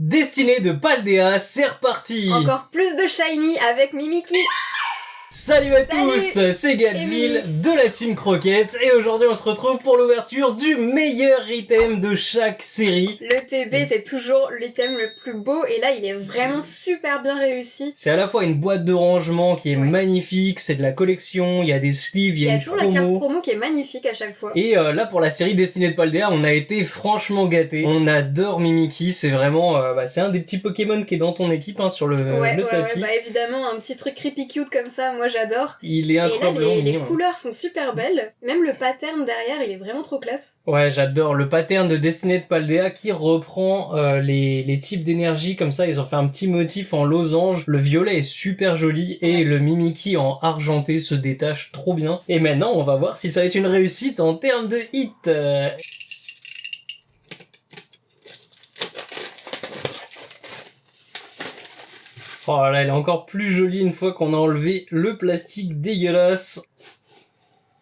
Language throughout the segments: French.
Destinée de Paldea, c'est reparti. Encore plus de shiny avec Mimikyu. Salut à tous, c'est Gadzil de la Team Croquette et aujourd'hui on se retrouve pour l'ouverture du meilleur item de chaque série. Le TB c'est toujours l'item le plus beau et là il est vraiment super bien réussi. C'est à la fois une boîte de rangement qui est magnifique, c'est de la collection, il y a des sleeves, il y a une toujours promo. la carte promo qui est magnifique à chaque fois. Et là pour la série Destinée de Paldea, on a été franchement gâtés. On adore Mimikyu, c'est vraiment c'est un des petits Pokémon qui est dans ton équipe sur le tapis. Ouais, bah évidemment un petit truc creepy cute comme ça, moi j'adore. Il est incroyablement et là, les mignon. couleurs sont super belles. Même le pattern derrière, il est vraiment trop classe. Ouais, j'adore le pattern de Destinée de Paldea qui reprend les types d'énergie comme ça. Ils ont fait un petit motif en losange. Le violet est super joli et le Mimikyu en argenté se détache trop bien. Et maintenant, on va voir si ça va être une réussite en termes de hit. Oh là, elle est encore plus jolie une fois qu'on a enlevé le plastique dégueulasse.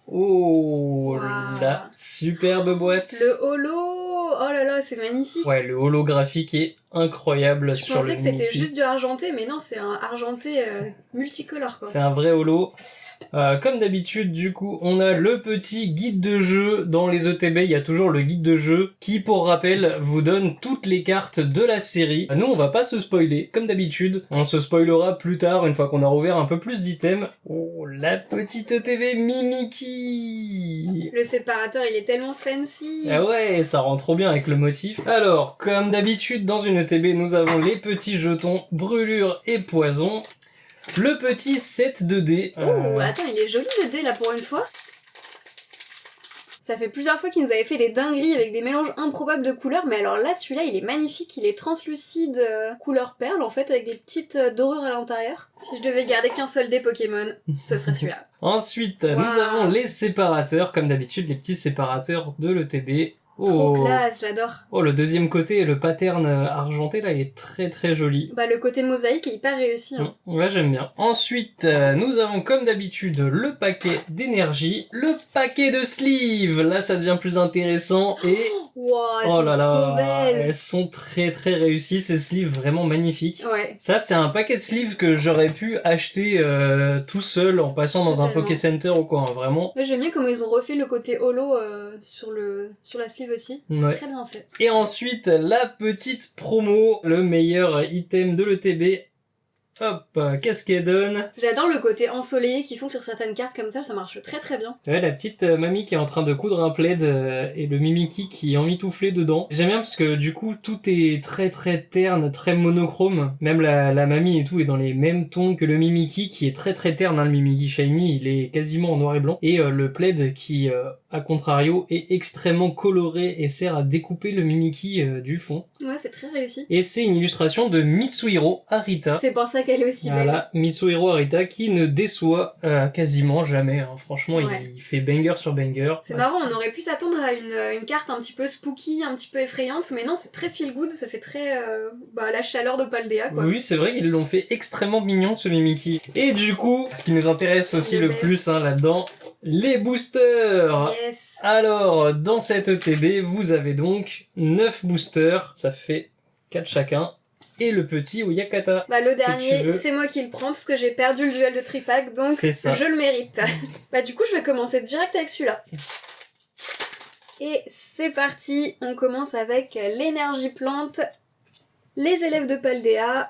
Oh la superbe boîte. Le holo, oh là là, c'est magnifique. Ouais, le holographique est incroyable sur le Je pensais que c'était Mimikyu. juste du argenté, mais non, c'est un argenté multicolore quoi. C'est un vrai holo. Comme d'habitude, du coup, on a le petit guide de jeu. Dans les ETB, il y a toujours le guide de jeu qui, pour rappel, vous donne toutes les cartes de la série. Nous, on va pas se spoiler, comme d'habitude. On se spoilera plus tard, une fois qu'on a rouvert un peu plus d'items. Oh, la petite ETB Mimikyu! Le séparateur, il est tellement fancy. Ah ouais, ça rend trop bien avec le motif. Alors, comme d'habitude, dans une ETB, nous avons les petits jetons brûlure et poison. Le petit set de dés. Oh, attends, il est joli le dé là pour une fois. Ça fait plusieurs fois qu'ils nous avaient fait des dingueries avec des mélanges improbables de couleurs, mais alors là, celui-là, il est magnifique, il est translucide, couleur perle en fait, avec des petites dorures à l'intérieur. Si je devais garder qu'un seul dé Pokémon, ce serait celui-là. Ensuite, nous avons les séparateurs, comme d'habitude, les petits séparateurs de l'ETB. Trop classe, j'adore. Oh, le deuxième côté, le pattern argenté, là, il est très très joli. Bah, le côté mosaïque est hyper réussi. Hein. Ouais, j'aime bien. Ensuite, nous avons comme d'habitude le paquet d'énergie, le paquet de sleeves. Là, ça devient plus intéressant et... Wow, oh là là, trop belle. elles sont très très réussies, ces sleeves vraiment magnifiques. Ouais. Ça, c'est un paquet de sleeves que j'aurais pu acheter tout seul en passant dans un Poké Center ou quoi, vraiment. Ouais, j'aime bien comment ils ont refait le côté holo sur la sleeve aussi. Ouais. Très bien fait. Et ensuite, la petite promo, le meilleur item de l'ETB. Hop, qu'est-ce qu'elle donne? J'adore le côté ensoleillé qu'ils font sur certaines cartes comme ça marche très très bien. Ouais, la petite mamie qui est en train de coudre un plaid et le Mimikyu qui est emmitouflé dedans. J'aime bien parce que du coup tout est très très terne, très monochrome. Même la mamie et tout est dans les mêmes tons que le Mimikyu qui est très très terne. Le Mimikyu Shiny, il est quasiment en noir et blanc. Et le plaid qui, à contrario, est extrêmement coloré et sert à découper le Mimikyu du fond. Ouais, c'est très réussi. Et c'est une illustration de Mitsuhiro Arita. C'est pour ça qu'elle est aussi belle. Voilà, Mitsuhiro Arita qui ne déçoit quasiment jamais. Franchement, il fait banger sur banger. C'est marrant, on aurait pu s'attendre à une carte un petit peu spooky, un petit peu effrayante, mais non, c'est très feel good, ça fait très la chaleur de Paldea quoi. Oui, c'est vrai qu'ils l'ont fait extrêmement mignon ce Mimikyu. Et du coup, ce qui nous intéresse aussi le plus là-dedans, les boosters. Yes. Alors, dans cette ETB, vous avez donc 9 boosters, ça fait 4 chacun. Et le petit Oyakata. Bah le dernier, c'est moi qui le prends parce que j'ai perdu le duel de tripack, donc je le mérite. Bah du coup, je vais commencer direct avec celui-là. Et c'est parti, on commence avec l'énergie plante, les élèves de Paldea,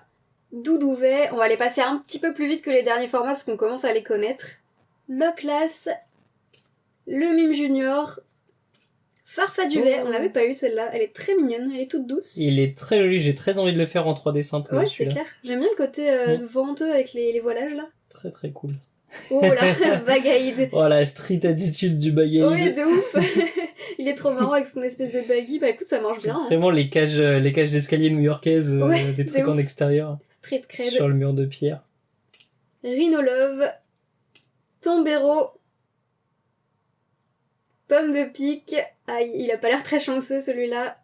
Doudouvet, on va les passer un petit peu plus vite que les derniers formats parce qu'on commence à les connaître. Loclas, le Mime Junior, Farfaduvet, on l'avait pas eu celle-là, elle est très mignonne, elle est toute douce. Il est très joli, j'ai très envie de le faire en 3D simple. Ouais, c'est clair. J'aime bien le côté venteux avec les voilages là. Très très cool. Oh là, Bagaïd. Oh la street attitude du Bagaïd. Oui, de ouf. Il est trop marrant avec son espèce de baggy. Bah écoute, ça marche bien. Hein. Vraiment les cages d'escalier new-yorkaises, des trucs en extérieur. Street cred. Sur le mur de pierre. Rhinolove, Tombero, Pomme de pique. Aïe, il a pas l'air très chanceux celui-là.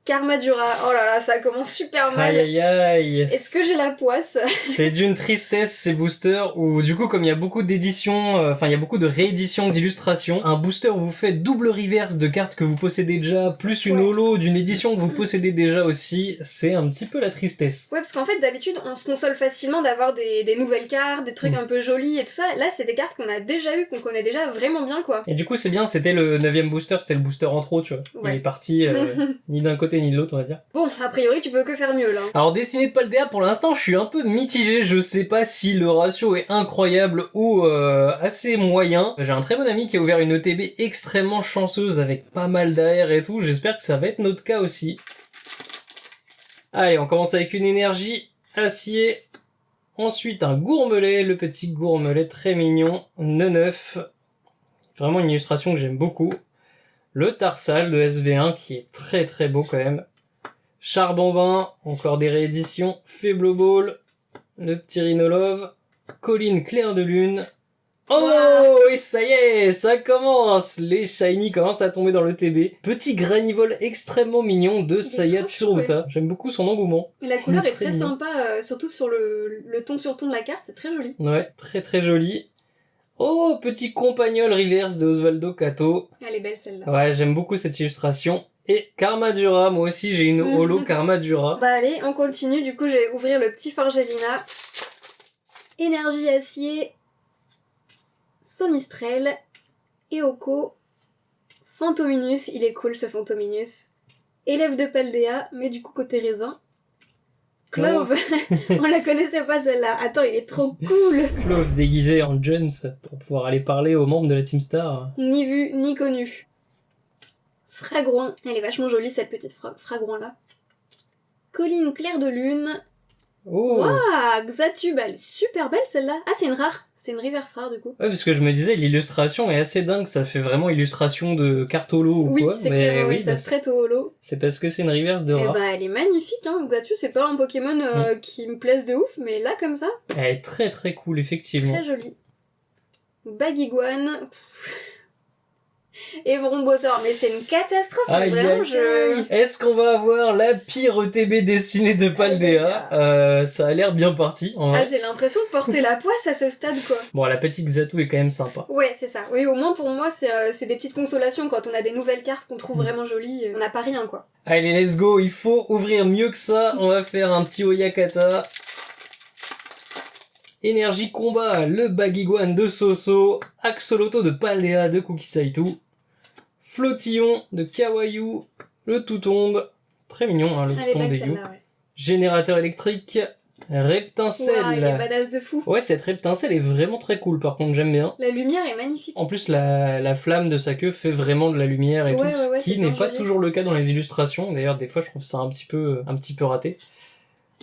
Karmadura, oh là là, ça commence super mal. Aïe aïe aïe. Est-ce que j'ai la poisse? C'est d'une tristesse ces boosters où du coup comme il y a beaucoup d'éditions, il y a beaucoup de rééditions d'illustrations, un booster vous fait double reverse de cartes que vous possédez déjà, plus une holo d'une édition que vous possédez déjà aussi, c'est un petit peu la tristesse. Ouais, parce qu'en fait d'habitude on se console facilement d'avoir des nouvelles cartes, des trucs un peu jolis et tout ça. Là c'est des cartes qu'on a déjà eu, qu'on connaît déjà vraiment bien quoi. Et du coup c'est bien, c'était le 9ème booster, c'était le booster en trop, tu vois. Ouais. Il est parti ni d'un côté ni de l'autre on va dire. Bon, a priori tu peux que faire mieux là. Alors dessiné de Paldea pour l'instant je suis un peu mitigé, je sais pas si le ratio est incroyable ou assez moyen. J'ai un très bon ami qui a ouvert une ETB extrêmement chanceuse avec pas mal d'AR et tout, j'espère que ça va être notre cas aussi. Allez, on commence avec une énergie acier, ensuite un gourmelet, le petit gourmelet très mignon, neuf, vraiment une illustration que j'aime beaucoup. Le Tarsal de SV1 qui est très très beau quand même. Charbambin, encore des rééditions, Faible Ball, le petit Rhinolove, Colline Clair de Lune. Oh, wow. Et ça y est, ça commence. Les shiny commencent à tomber dans le TB. Petit Granivol extrêmement mignon de Saya Tsuruta. Ouais. J'aime beaucoup son engouement. Et la couleur est très sympa, surtout sur le ton sur ton de la carte, c'est très joli. Ouais, très très joli. Oh, petit Compagnol Reverse de Osvaldo Kato. Elle est belle celle-là. Ouais, j'aime beaucoup cette illustration. Et Karmadura, moi aussi j'ai une holo Karmadura. Bah allez, on continue, du coup je vais ouvrir le petit Forgelina. Énergie acier, Sonistrel, Eoko, Fantominus, il est cool ce Fantominus. Élève de Paldea, mais du coup côté raisin. Clove, on la connaissait pas celle-là. Attends, il est trop cool. Clove déguisé en Jones pour pouvoir aller parler aux membres de la Team Star. Ni vu, ni connu. Fragouin, elle est vachement jolie cette petite Fragouin là. Colline Clair de Lune. Oh. Waouh, Xatube, elle est super belle celle-là. Ah, c'est une rare. C'est une reverse rare du coup. Ouais, parce que je me disais, l'illustration est assez dingue, ça fait vraiment illustration de carte holo ou oui, quoi. C'est clair, oui, ça se prête au holo. C'est parce que c'est une reverse de rare. Bah, elle est magnifique, hein. Xatu, c'est pas un Pokémon qui me plaise de ouf, mais là, comme ça. Elle est très très cool, effectivement. Très jolie. Bagiguan. Et Vrombotor, mais c'est une catastrophe, vraiment, Est-ce qu'on va avoir la pire ETB dessinée de Paldea? Ça a l'air bien parti. J'ai l'impression de porter la poisse à ce stade, quoi. Bon, la petite Xatu est quand même sympa. Ouais, c'est ça. Oui, au moins pour moi, c'est des petites consolations quand on a des nouvelles cartes qu'on trouve vraiment jolies. On n'a pas rien, quoi. Allez, let's go, il faut ouvrir mieux que ça. On va faire un petit Oyakata. Énergie combat, le Bagiguan de Soso, Axoloto de Paldea de Kukisaitu, Flottillon de Kawaii, le Toutombe, très mignon hein, le Toutombe des You, ouais. Générateur électrique, Reptincelle. Wow, il est badass de fou. Ouais, cette Reptincelle est vraiment très cool par contre, j'aime bien. La lumière est magnifique. En plus, la flamme de sa queue fait vraiment de la lumière et tout, ce qui n'est pas toujours le cas dans les illustrations. D'ailleurs, des fois, je trouve ça un petit peu raté.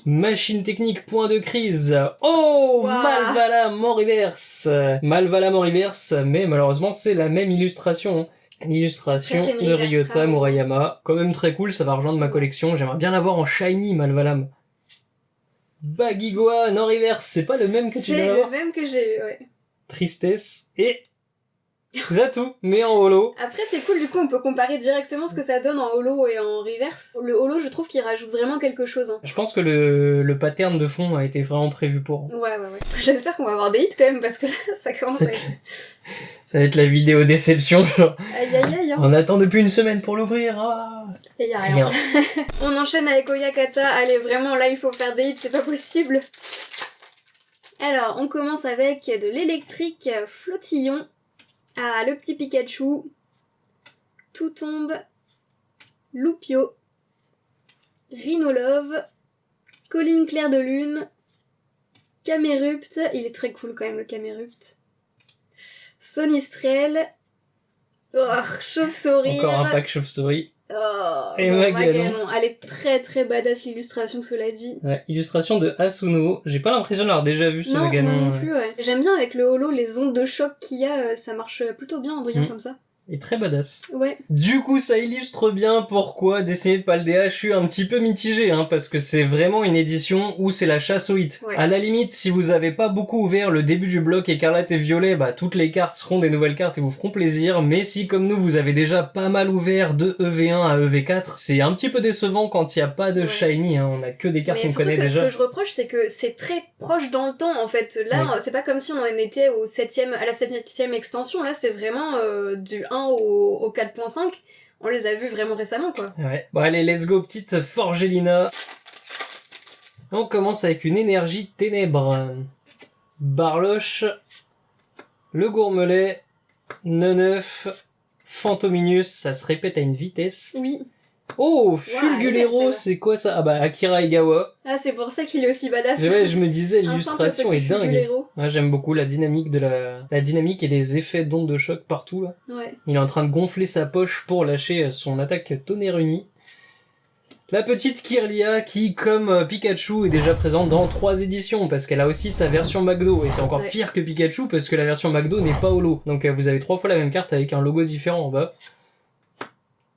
Machine technique, point de crise. Oh, wow. Malvalam en reverse. Malvalam en reverse, mais malheureusement, c'est la même illustration. L'illustration de Ryota Murayama. Quand même très cool, ça va rejoindre ma collection. J'aimerais bien l'avoir en shiny, Malvalam. Bagiguan en reverse, c'est pas le même que tu viens d'avoir? C'est le même que j'ai eu, ouais. Tristesse et Xatu, mais en holo. Après c'est cool, du coup on peut comparer directement ce que ça donne en holo et en reverse. Le holo je trouve qu'il rajoute vraiment quelque chose. Hein. Je pense que le pattern de fond a été vraiment prévu pour. Ouais. J'espère qu'on va avoir des hits quand même parce que là ça commence à être... Ça va être la vidéo déception genre. Aïe. On attend depuis une semaine pour l'ouvrir. Ah. Et y a rien. On enchaîne avec Oyakata. Allez vraiment là il faut faire des hits, c'est pas possible. Alors on commence avec de l'électrique Flottillon. Ah, le petit Pikachu, Toutombe, Loupio, Rhinolove, Colline Clair de Lune, Camerupt, il est très cool quand même le Camerupt, Sonistrel, Chauve-souris. Encore un pack chauve-souris. Oh, et Maganon. Elle est très très badass l'illustration, cela dit. Ouais, illustration de Asuno. J'ai pas l'impression d'avoir déjà vu ce Maganon. Non plus, ouais. J'aime bien avec le holo, les ondes de choc qu'il y a, ça marche plutôt bien en brillant comme ça. Et très badass. Ouais. Du coup, ça illustre bien pourquoi Destiny de Paldea, je suis un petit peu mitigé, parce que c'est vraiment une édition où c'est la chasse au hit. Ouais. À la limite, si vous avez pas beaucoup ouvert le début du bloc écarlate et violet, toutes les cartes seront des nouvelles cartes et vous feront plaisir, mais si, comme nous, vous avez déjà pas mal ouvert de EV1 à EV4, c'est un petit peu décevant quand il y a pas de shiny, on a que des cartes qu'on connaît déjà. Ce que je reproche, c'est que c'est très proche dans le temps, en fait. Là, c'est pas comme si on en était à la 7ème extension, là, c'est vraiment du 1 au 4.5, on les a vus vraiment récemment, quoi. Ouais. Bon, allez, let's go, petite Forgelina. On commence avec une énergie ténèbre. Barloche, le Gourmelet, Neneuf, Fantominus, ça se répète à une vitesse. Oui. Oh, Fulgulero, c'est quoi ça? Akira Egawa. Ah, c'est pour ça qu'il est aussi badass. Ouais, je me disais, l'illustration est dingue. Ouais, j'aime beaucoup la dynamique la dynamique et les effets d'onde de choc partout, là. Ouais. Il est en train de gonfler sa poche pour lâcher son attaque tonnerre uni. La petite Kirlia qui, comme Pikachu, est déjà présente dans 3 éditions parce qu'elle a aussi sa version McDo et c'est encore pire que Pikachu parce que la version McDo n'est pas holo. Donc vous avez 3 fois la même carte avec un logo différent en bas.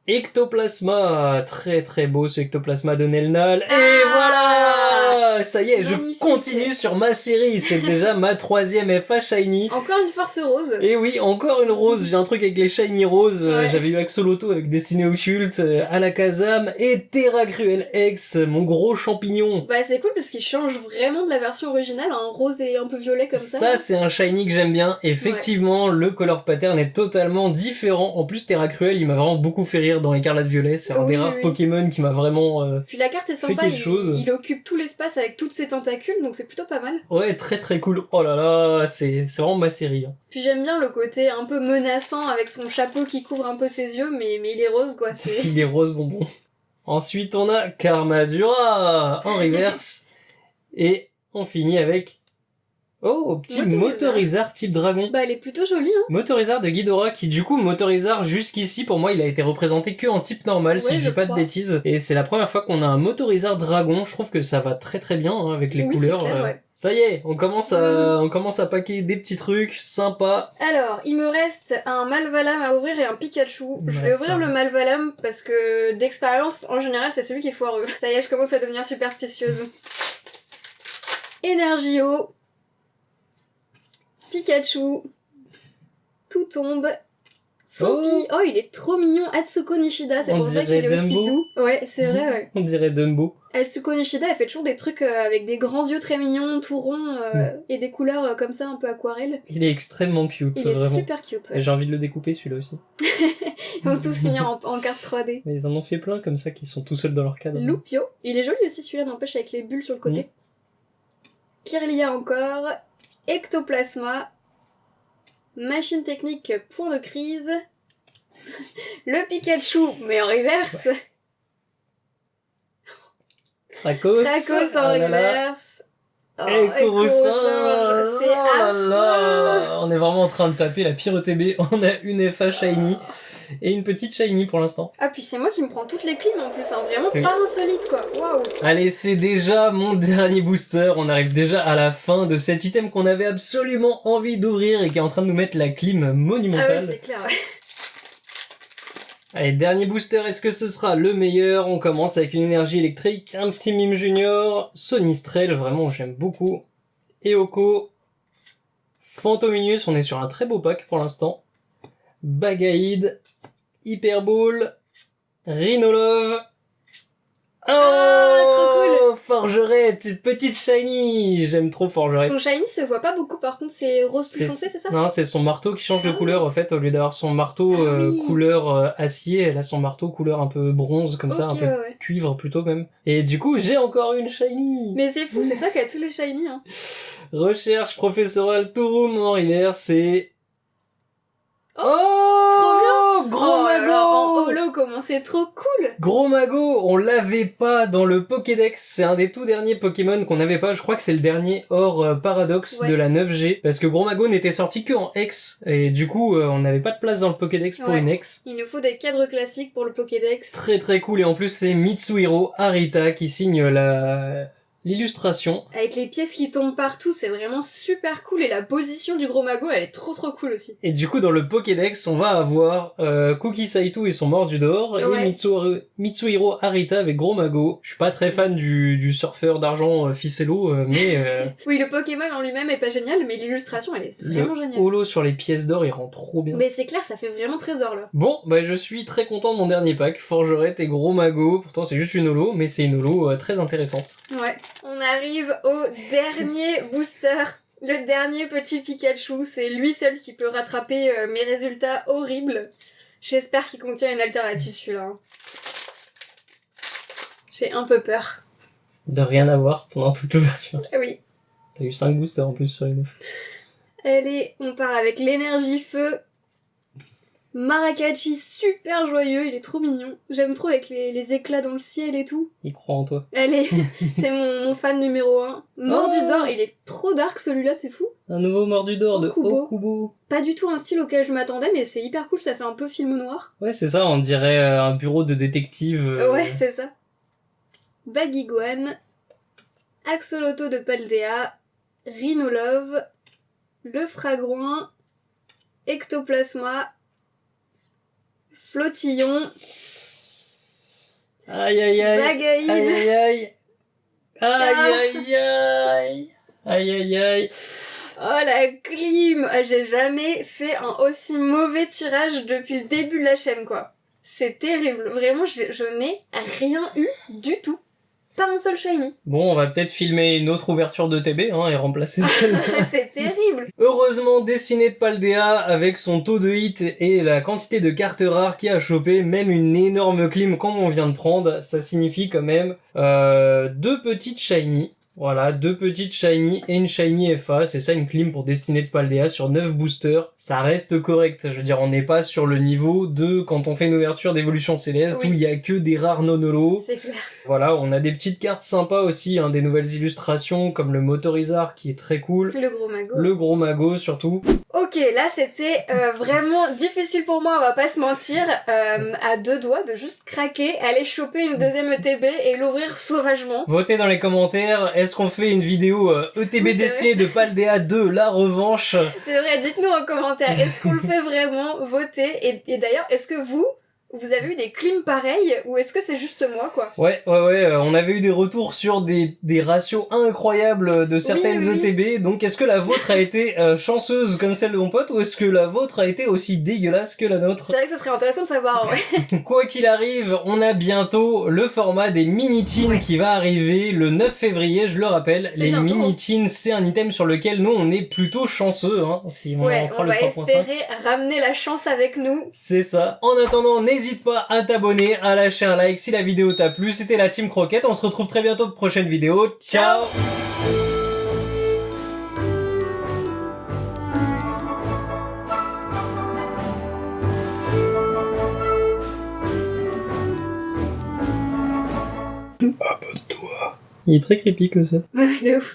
Ectoplasma, très très beau ce Ectoplasma de Nelnal. Et voilà, ça y est, magnifique. Je continue sur ma série, c'est déjà ma 3e FA Shiny. Encore une force rose. Et oui, encore une rose, j'ai un truc avec les Shiny roses, j'avais eu Axolotl avec Destiny Occulte, Alakazam et Terra Cruel X, mon gros champignon. C'est cool parce qu'il change vraiment de la version originale, un rose et un peu violet comme ça. Ça c'est un Shiny que j'aime bien, effectivement le color pattern est totalement différent, en plus Terra Cruel il m'a vraiment beaucoup fait rire dans Écarlate Violet, c'est un des rares Pokémon qui m'a vraiment puis la carte est sympa, il occupe tout l'espace avec toutes ses tentacules, donc c'est plutôt pas mal. Ouais, très très cool. Oh là là, c'est vraiment ma série. Puis j'aime bien le côté un peu menaçant avec son chapeau qui couvre un peu ses yeux, mais il est rose quoi. Il est rose bonbon. Ensuite on a Karmadura en reverse. Et on finit avec... Oh, petit Motorizard type dragon. Elle est plutôt jolie, Motorizard de Ghidorah, qui du coup, Motorizard, jusqu'ici, pour moi, il a été représenté que en type normal, si je dis pas de bêtises. Et c'est la première fois qu'on a un Motorizard dragon, je trouve que ça va très très bien, avec les couleurs. Clair, Ça y est, on commence à paquer des petits trucs sympas. Alors, il me reste un Malvalam à ouvrir et un Pikachu. Je vais ouvrir le Malvalam parce que d'expérience, en général, c'est celui qui est foireux. Ça y est, je commence à devenir superstitieuse. Energio. Pikachu, tout tombe. Floppy, oh il est trop mignon. Atsuko Nishida, c'est pour ça qu'il est aussi doux. Ouais, c'est vrai, ouais. On dirait Dumbo. Atsuko Nishida, elle fait toujours des trucs avec des grands yeux très mignons, tout ronds, et des couleurs comme ça, un peu aquarelle. Il est extrêmement cute, il est super cute, ouais. Et j'ai envie de le découper, celui-là aussi. Ils vont tous finir en carte 3D. Mais ils en ont fait plein comme ça, qui sont tout seuls dans leur cadre. Loupio, il est joli aussi celui-là, n'empêche, avec les bulles sur le côté. Kirlia encore. Ectoplasma, machine technique, point de crise, le Pikachu, mais en reverse. Krakos en reverse. Et Kourousin, c'est affreux. On est vraiment en train de taper la pire ETB. On a une FA Shiny et une petite Shiny pour l'instant. Ah, puis c'est moi qui me prends toutes les clims en plus, vraiment pas insolite quoi. Waouh. Allez, c'est déjà mon dernier booster. On arrive déjà à la fin de cet item qu'on avait absolument envie d'ouvrir et qui est en train de nous mettre la clim monumentale. Ah oui, c'est clair, ouais. Allez, dernier booster, est-ce que ce sera le meilleur? On commence avec une énergie électrique, un petit Mime Junior, Sonistrel, vraiment j'aime beaucoup, Eoko, Fantominus, on est sur un très beau pack pour l'instant, Bagaïd, Hyperball, Rhinolove, trop cool. Forgerette, petite Shiny, j'aime trop Forgerette. Son Shiny se voit pas beaucoup, par contre c'est rose plus foncé, c'est ça? Non, c'est son marteau qui change de couleur en fait, au lieu d'avoir son marteau couleur acier, elle a son marteau couleur un peu bronze comme ça, un peu cuivre plutôt même. Et du coup, j'ai encore une Shiny. Mais c'est fou, c'est toi qui as tous les Shiny. Recherche professorale Touroum en reverse et... Gros Mago en holo, comment c'est trop cool. Gros Mago, on l'avait pas dans le Pokédex, c'est un des tout derniers Pokémon qu'on n'avait pas, je crois que c'est le dernier hors Paradox de la 9G, parce que Gros Mago n'était sorti que en X, et du coup on n'avait pas de place dans le Pokédex pour une X. Il nous faut des cadres classiques pour le Pokédex. Très très cool, et en plus c'est Mitsuhiro Arita qui signe l'illustration. Avec les pièces qui tombent partout, c'est vraiment super cool. Et la position du gros magot, elle est trop cool aussi. Et du coup, dans le Pokédex, on va avoir Kuki Saito et son Mordudor, et Mitsuhiro Arita avec Gros Mago. Je suis pas très fan du surfeur d'argent Ficello, mais... Oui, le Pokémon en lui-même est pas génial, mais l'illustration, elle est vraiment géniale. Le holo sur les pièces d'or, il rend trop bien. Mais c'est clair, ça fait vraiment trésor, là. Bon, bah je suis très content de mon dernier pack, Forgerette et Gros Mago. Pourtant, c'est juste une holo, mais c'est une holo très intéressante. Ouais. On arrive au dernier booster. Le dernier petit Pikachu, c'est lui seul qui peut rattraper mes résultats horribles. J'espère qu'il contient une alternative, celui-là. J'ai un peu peur. De rien avoir pendant toute l'ouverture. Oui. T'as eu 5 boosters en plus sur les 9. Allez, on part avec l'énergie feu. Maracaichi, super joyeux, il est trop mignon. J'aime trop avec les éclats dans le ciel et tout. Il croit en toi. Allez, c'est mon fan numéro 1. Mordudor, il est trop dark celui-là, c'est fou. Un nouveau Mordudor de Okubo. Pas du tout un style auquel je m'attendais, mais c'est hyper cool, ça fait un peu film noir. Ouais, c'est ça, on dirait un bureau de détective. Ouais, c'est ça. Baguiguane, Axolotl de Paldea, Rhinolove, le Fragouin, Ectoplasma, Flottillon, aïe aïe aïe, Bagaïde, aïe aïe aïe, aïe aïe aïe, aïe aïe aïe. Oh la clim! J'ai jamais fait un aussi mauvais tirage depuis le début de la chaîne, quoi. C'est terrible, vraiment, je n'ai rien eu du tout. Pas un seul shiny. Bon, on va peut-être filmer une autre ouverture de TB et remplacer celle-là. C'est terrible. Heureusement, dessiné de Paldea, avec son taux de hit et la quantité de cartes rares qui a chopé, même une énorme clim comme on vient de prendre, ça signifie quand même 2 petites shiny. Voilà, 2 petites shiny et une shiny FA, c'est ça une clim pour Destinée de Paldea sur 9 boosters. Ça reste correct, je veux dire, on n'est pas sur le niveau de quand on fait une ouverture d'Évolution Céleste où il y a que des rares non-holo. C'est clair. Voilà, on a des petites cartes sympas aussi, des nouvelles illustrations comme le Motorizard qui est très cool. Le Gros Mago. Le Gros Mago surtout. Ok, là c'était vraiment difficile pour moi, on va pas se mentir, à 2 doigts de juste craquer, aller choper une deuxième ETB et l'ouvrir sauvagement. Votez dans les commentaires, est-ce qu'on fait une vidéo ETB dessinée de Paldea 2, la revanche? C'est vrai, dites-nous en commentaire, est-ce qu'on le fait vraiment? Votez, et d'ailleurs, est-ce que vous avez eu des clims pareils ou est-ce que c'est juste moi, quoi? Ouais, on avait eu des retours sur des ratios incroyables de certaines ETB, donc est-ce que la vôtre a été chanceuse comme celle de mon pote ou est-ce que la vôtre a été aussi dégueulasse que la nôtre? C'est vrai que ce serait intéressant de savoir, ouais. Quoi qu'il arrive, on a bientôt le format des mini-teens qui va arriver le 9 février, je le rappelle. Les mini-teens, c'est un item sur lequel nous, on est plutôt chanceux, si on on va espérer ramener la chance avec nous. C'est ça. En attendant, n'hésite pas à t'abonner, à lâcher un like si la vidéo t'a plu. C'était la Team Croquette. On se retrouve très bientôt pour une prochaine vidéo. Ciao. Abonne-toi. Il est très creepy que ça. De ouf.